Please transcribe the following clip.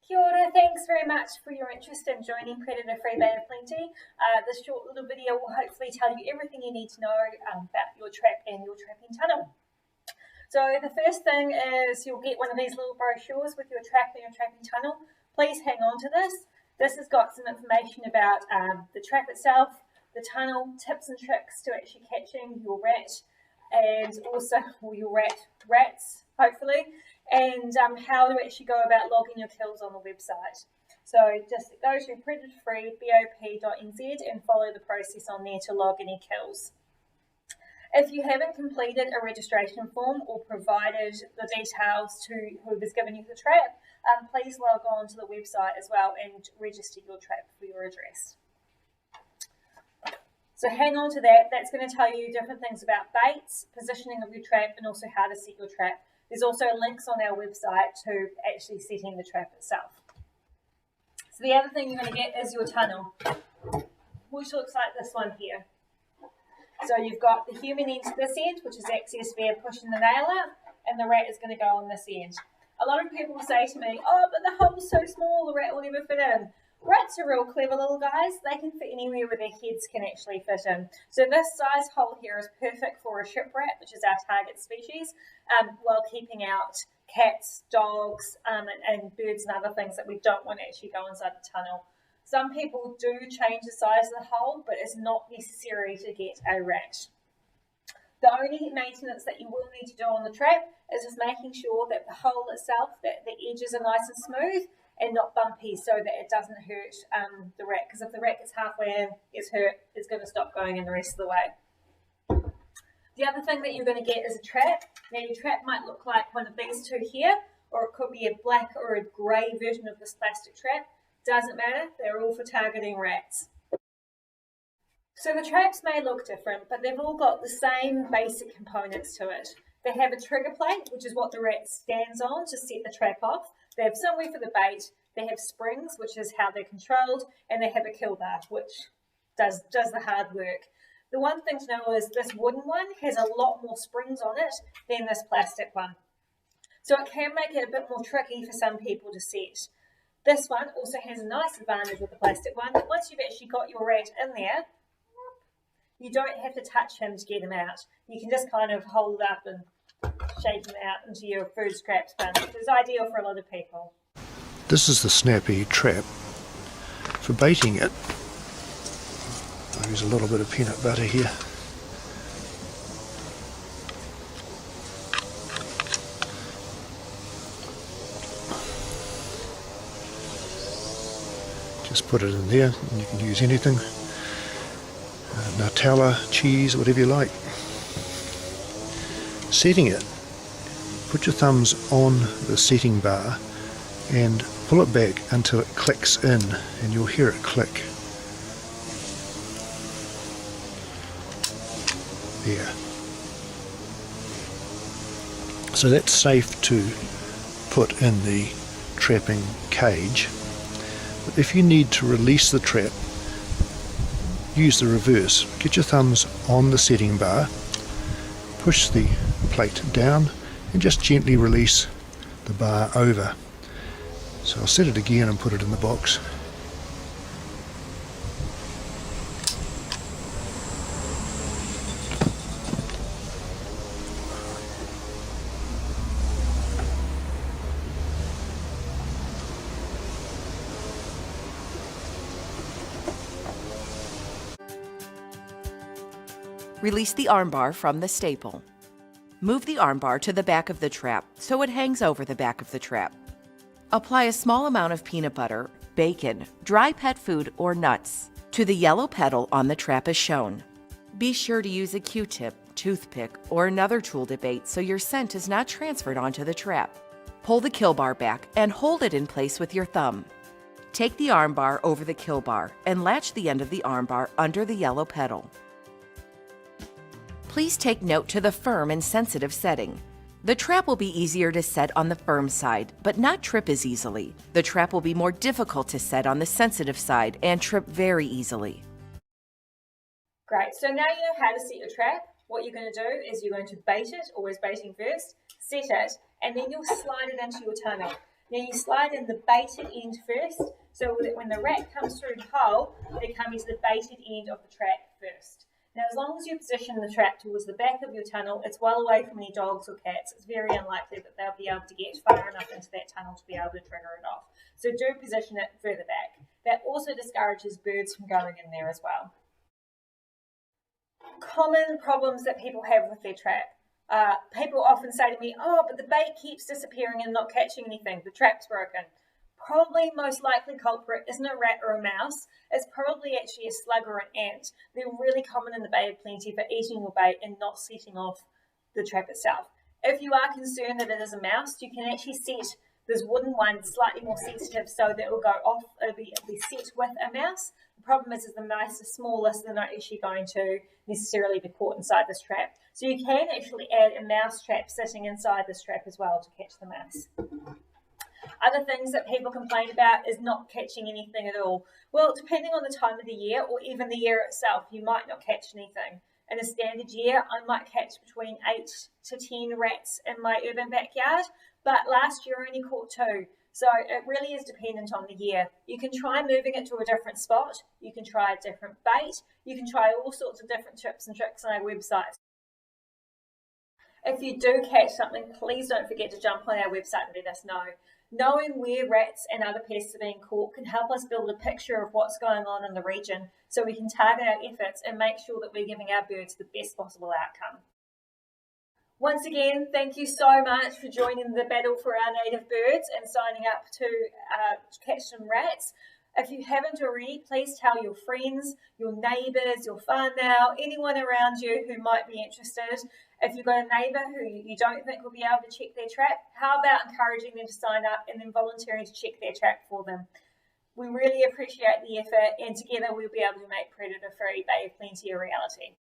Kia ora, thanks very much for your interest in joining Predator Free Bay of Plenty. This short little video will hopefully tell you everything you need to know about your trap and your trapping tunnel. So the first thing is you'll get one of these little brochures with your trap and your trapping tunnel. Please hang on to this. This has got some information about the trap itself, the tunnel, tips and tricks to actually catching your rat and also your rats, hopefully, and how to actually go about logging your kills on the website. So just go to predatorfreebop.nz and follow the process on there to log any kills. If you haven't completed a registration form or provided the details to whoever's given you the trap, please log on to the website as well and register your trap for your address. So hang on to that. That's going to tell you different things about baits, positioning of your trap, and also how to set your trap. There's also links on our website to actually setting the trap itself. So the other thing you're going to get is your tunnel, which looks like this one here. So you've got the human end to this end, which is access via pushing the nail out, and the rat is going to go on this end. A lot of people say to me, oh, but the hole's so small, the rat will never fit in. Rats are real clever little guys. They can fit anywhere where their heads can actually fit in. So this size hole here is perfect for a ship rat, which is our target species, while keeping out cats, dogs, and birds and other things that we don't want to actually go inside the tunnel. Some people do change the size of the hole, but it's not necessary to get a rat. The only maintenance that you will need to do on the trap is just making sure that the hole itself, that the edges are nice and smooth and not bumpy so that it doesn't hurt the rat. Because if the rat gets halfway in, gets hurt, it's going to stop going in the rest of the way. The other thing that you're going to get is a trap. Now your trap might look like one of these two here, or it could be a black or a grey version of this plastic trap. Doesn't matter, they're all for targeting rats. So the traps may look different, but they've all got the same basic components to it. They have a trigger plate, which is what the rat stands on to set the trap off. They have somewhere for the bait. They have springs, which is how they're controlled, and they have a kill bar, which does the hard work. The one thing to know is this wooden one has a lot more springs on it than this plastic one. So it can make it a bit more tricky for some people to set. This one also has a nice advantage with the plastic one. Once you've actually got your rat in there, you don't have to touch him to get him out. You can just kind of hold up and shake him out into your food scraps bin, which is ideal for a lot of people. This is the snappy trap. For baiting it, I'll use a little bit of peanut butter here. Just put it in there, and you can use anything. Nutella, cheese, whatever you like. Setting it, put your thumbs on the setting bar and pull it back until it clicks in, and you'll hear it click. There. So that's safe to put in the trapping cage. But if you need to release the trap, use the reverse. Get your thumbs on the setting bar, push the plate down and just gently release the bar over. So I'll set it again and put it in the box. Release the armbar from the staple. Move the armbar to the back of the trap so it hangs over the back of the trap. Apply a small amount of peanut butter, bacon, dry pet food, or nuts to the yellow pedal on the trap as shown. Be sure to use a Q-tip, toothpick, or another tool to bait so your scent is not transferred onto the trap. Pull the kill bar back and hold it in place with your thumb. Take the armbar over the kill bar and latch the end of the armbar under the yellow pedal. Please take note to the firm and sensitive setting. The trap will be easier to set on the firm side, but not trip as easily. The trap will be more difficult to set on the sensitive side and trip very easily. Great, so now you know how to set your trap. What you're going to do is you're going to bait it, always baiting first, set it, and then you'll slide it into your tunnel. Now you slide in the baited end first, so that when the rat comes through the hole, they come into the baited end of the trap first. Now, as long as you position the trap towards the back of your tunnel, it's well away from any dogs or cats. It's very unlikely that they'll be able to get far enough into that tunnel to be able to trigger it off. So do position it further back. That also discourages birds from going in there as well. Common problems that people have with their trap. People often say to me, oh, but the bait keeps disappearing and not catching anything. The trap's broken. Probably most likely culprit isn't a rat or a mouse. It's probably actually a slug or an ant. They're really common in the Bay of Plenty for eating your bait and not setting off the trap itself. If you are concerned that it is a mouse, you can actually set this wooden one slightly more sensitive so that it will go off, it'll be set with a mouse. The problem is the mice are smaller, so they're not actually going to necessarily be caught inside this trap. So you can actually add a mouse trap sitting inside this trap as well to catch the mouse. Other things that people complain about is not catching anything at all. Well, depending on the time of the year or even the year itself, you might not catch anything. In a standard year, I might catch between 8 to 10 rats in my urban backyard, but last year I only caught 2. So it really is dependent on the year. You can try moving it to a different spot. You can try a different bait. You can try all sorts of different tips and tricks on our website. If you do catch something, please don't forget to jump on our website and let us know. Knowing where rats and other pests are being caught can help us build a picture of what's going on in the region so we can target our efforts and make sure that we're giving our birds the best possible outcome. Once again, thank you so much for joining the battle for our native birds and signing up to catch some rats. If you haven't already, please tell your friends, your neighbours, your whānau, anyone around you who might be interested. If you've got a neighbour who you don't think will be able to check their trap, how about encouraging them to sign up and then volunteering to check their trap for them? We really appreciate the effort, and together we'll be able to make predator-free Bay of Plenty a reality.